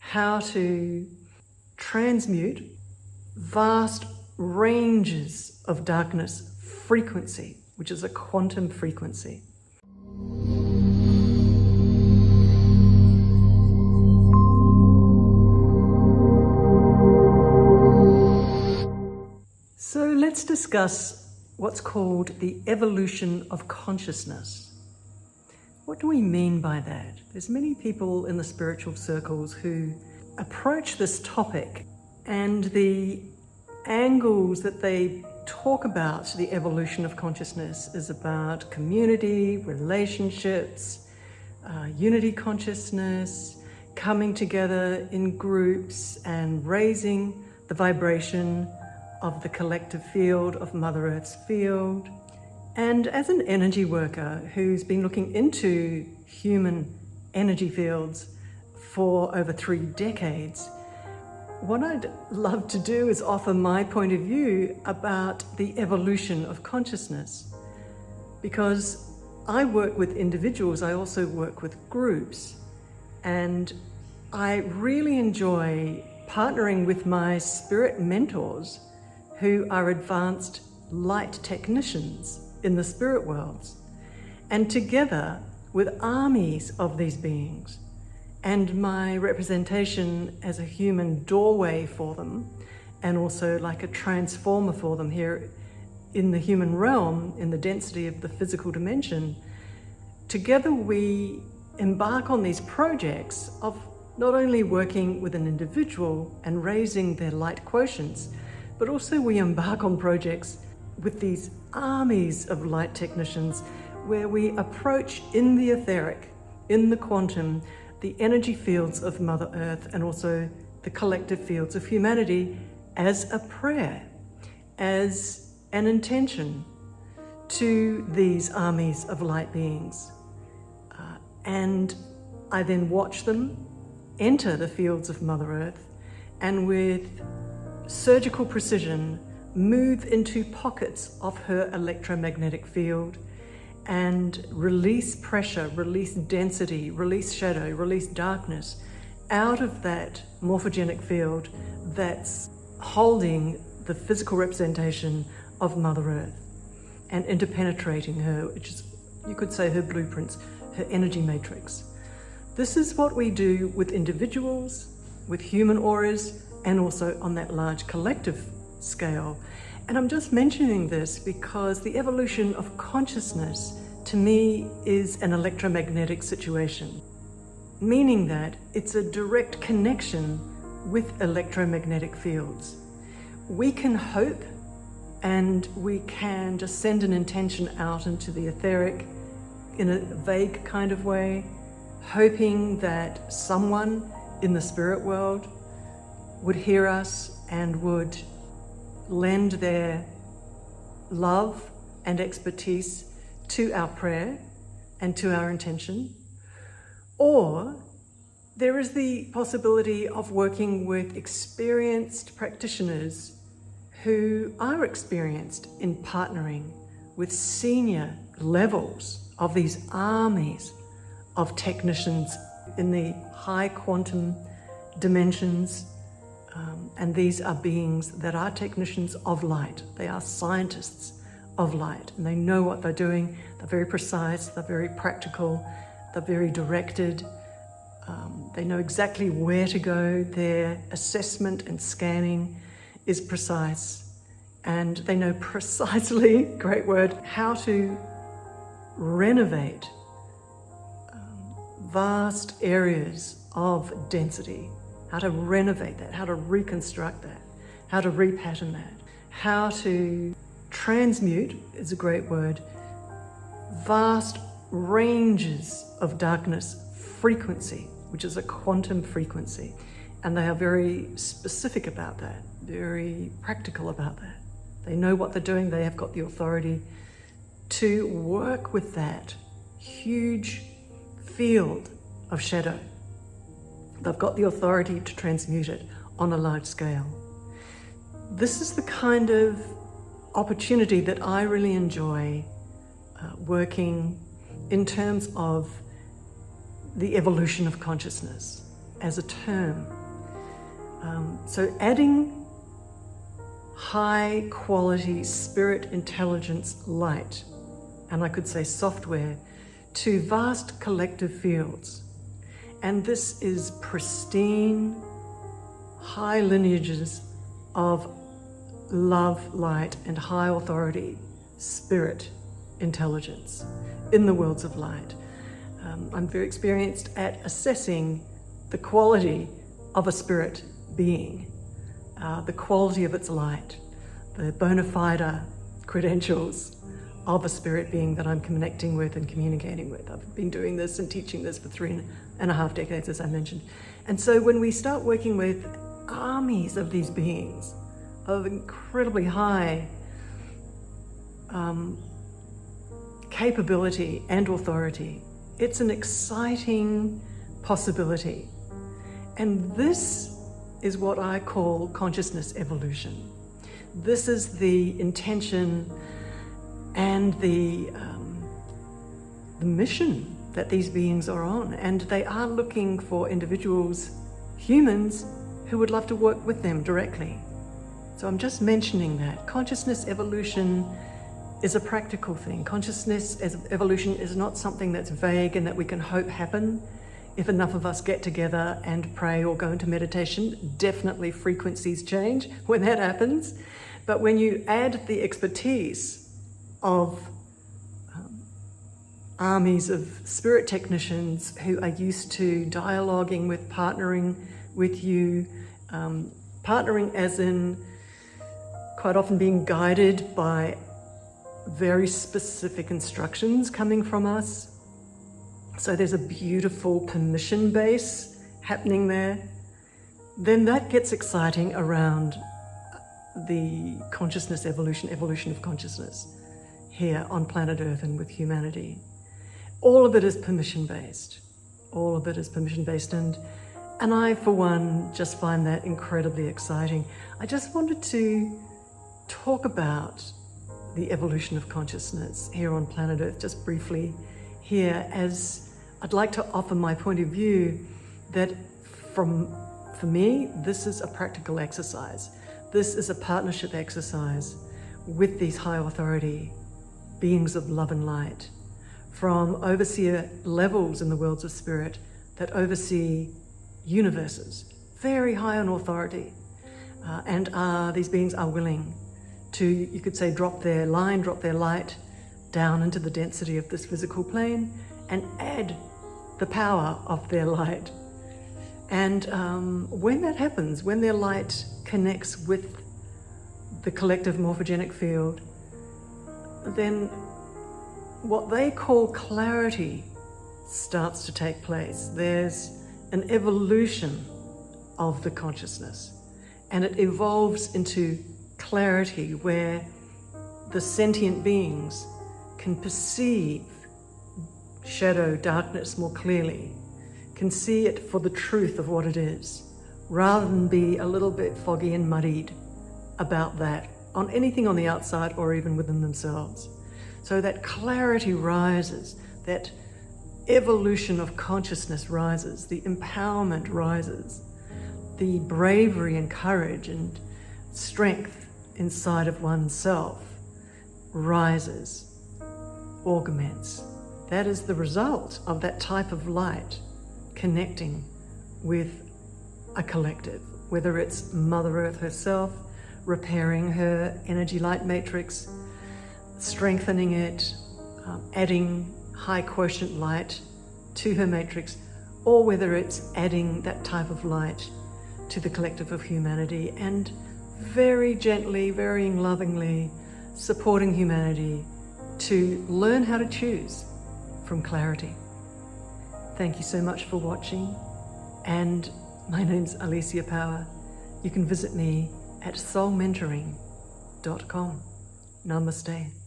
how to transmute vast ranges of darkness frequency, which is a quantum frequency. So let's discuss what's called the evolution of consciousness. What do we mean by that? There's many people in the spiritual circles who approach this topic, and the angles that they talk about the evolution of consciousness is about community, relationships, unity consciousness, coming together in groups and raising the vibration of the collective field, of Mother Earth's field. And as an energy worker who's been looking into human energy fields for over 3 decades, what I'd love to do is offer my point of view about the evolution of consciousness. Because I work with individuals, I also work with groups, and I really enjoy partnering with my spirit mentors who are advanced light technicians in the spirit worlds, and together with armies of these beings, and my representation as a human doorway for them, and also like a transformer for them here in the human realm, in the density of the physical dimension. Together we embark on these projects of not only working with an individual and raising their light quotients, but also we embark on projects with these armies of light technicians where we approach in the etheric, in the quantum, the energy fields of Mother Earth and also the collective fields of humanity as a prayer, as an intention to these armies of light beings. And I then watch them enter the fields of Mother Earth and with surgical precision move into pockets of her electromagnetic field and release pressure, release density, release shadow, release darkness out of that morphogenic field that's holding the physical representation of Mother Earth and interpenetrating her, which is, you could say, her blueprints, her energy matrix. This is what we do with individuals, with human auras, and also on that large collective scale. And I'm just mentioning this because the evolution of consciousness to me is an electromagnetic situation, meaning that it's a direct connection with electromagnetic fields. We can hope and we can just send an intention out into the etheric in a vague kind of way, hoping that someone in the spirit world would hear us and would lend their love and expertise to our prayer and to our intention. Or there is the possibility of working with experienced practitioners who are experienced in partnering with senior levels of these armies of technicians in the high quantum dimensions. And these are beings that are technicians of light. They are scientists of light, and they know what they're doing. They're very precise, they're very practical, they're very directed. They know exactly where to go. Their assessment and scanning is precise, and they know precisely, great word, how to renovate vast areas of density, how to renovate that, how to reconstruct that, how to repattern that, how to transmute, is a great word, vast ranges of darkness frequency, which is a quantum frequency. And they are very specific about that, very practical about that. They know what they're doing. They have got the authority to work with that huge field of shadow. They've got the authority to transmute it on a large scale. This is the kind of opportunity that I really enjoy working in terms of the evolution of consciousness as a term. So adding high quality spirit intelligence light, and I could say software, to vast collective fields. And this is pristine, high lineages of love, light, and high authority spirit intelligence in the worlds of light. I'm very experienced at assessing the quality of a spirit being, the quality of its light, the bona fide credentials of a spirit being that I'm connecting with and communicating with. I've been doing this and teaching this for 3.5 decades, as I mentioned. And so when we start working with armies of these beings of incredibly high capability and authority, it's an exciting possibility. And this is what I call consciousness evolution. This is the intention and the mission that these beings are on. And they are looking for individuals, humans, who would love to work with them directly. So I'm just mentioning that. Consciousness evolution is a practical thing. Consciousness evolution is not something that's vague and that we can hope happen. If enough of us get together and pray or go into meditation, definitely frequencies change when that happens. But when you add the expertise of armies of spirit technicians who are used to dialoguing with, partnering with you, partnering as in quite often being guided by very specific instructions coming from us. So there's a beautiful permission base happening there. Then that gets exciting around the consciousness evolution of consciousness here on planet Earth and with humanity. All of it is permission-based. All of it is permission-based, and I, for one, just find that incredibly exciting. I just wanted to talk about the evolution of consciousness here on planet Earth, just briefly here, as I'd like to offer my point of view that for me, this is a practical exercise. This is a partnership exercise with these high authority beings of love and light, from overseer levels in the worlds of spirit that oversee universes, very high on authority, and these beings are willing to, you could say, drop their light down into the density of this physical plane and add the power of their light. And when that happens, when their light connects with the collective morphogenic field, then what they call clarity starts to take place. There's an evolution of the consciousness, and it evolves into clarity where the sentient beings can perceive shadow, darkness more clearly, can see it for the truth of what it is, rather than be a little bit foggy and muddied about that on anything on the outside or even within themselves. So that clarity rises, that evolution of consciousness rises, the empowerment rises, the bravery and courage and strength inside of oneself rises, augments. That is the result of that type of light connecting with a collective, whether it's Mother Earth herself, repairing her energy light matrix, strengthening it, adding high quotient light to her matrix, or whether it's adding that type of light to the collective of humanity and very gently, very lovingly supporting humanity to learn how to choose from clarity. Thank you so much for watching, and my name's Alicia Power. You can visit me at soulmentoring.com. Namaste.